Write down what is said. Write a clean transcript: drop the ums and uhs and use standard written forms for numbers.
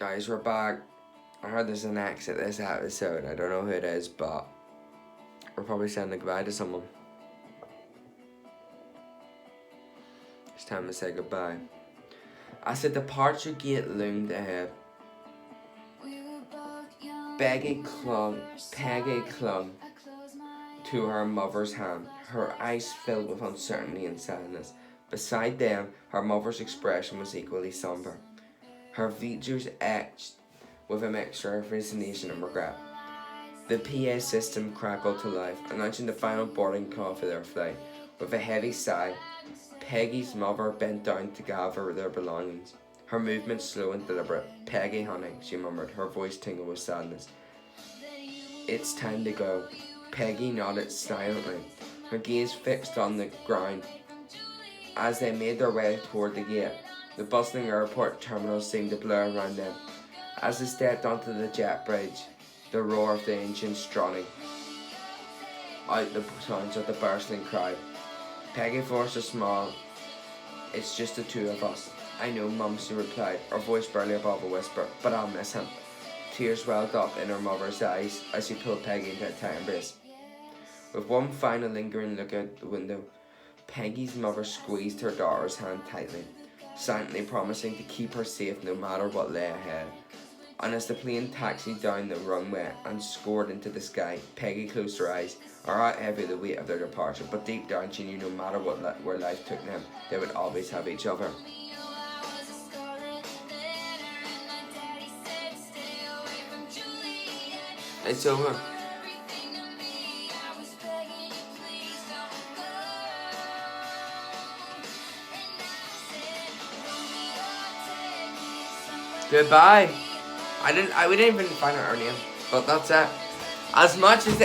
Guys, we're back. I heard there's an exit this episode. I don't know who it is, but we're probably saying goodbye to someone. It's time to say goodbye. As the departure gate loomed ahead, Peggy clung to her mother's hand, her eyes filled with uncertainty and sadness. Beside them, her mother's expression was equally somber, her features etched with a mixture of resignation and regret. The PA system crackled to life, announcing the final boarding call for their flight. With a heavy sigh, Peggy's mother bent down to gather their belongings, her movements slow and deliberate. "Peggy, honey," she murmured, her voice tingled with sadness. "It's time to go." Peggy nodded silently, her gaze fixed on the ground. As they made their way toward the gate, the bustling airport terminal seemed to blur around them. As they stepped onto the jet bridge, the roar of the engines droning out the sounds of the bursting crowd. Peggy forced a smile. "It's just the two of us." "I know, Mum," she replied, her voice barely above a whisper, "but I'll miss him." Tears welled up in her mother's eyes as she pulled Peggy into a tight embrace. With one final lingering look out the window, Peggy's mother squeezed her daughter's hand tightly, silently promising to keep her safe no matter what lay ahead. And as the plane taxied down the runway and soared into the sky, Peggy closed her eyes, her heart heavy with the weight of their departure, but deep down she knew no matter where life took them, they would always have each other. It's over. Goodbye. We didn't even find out her name, but that's it. As much as the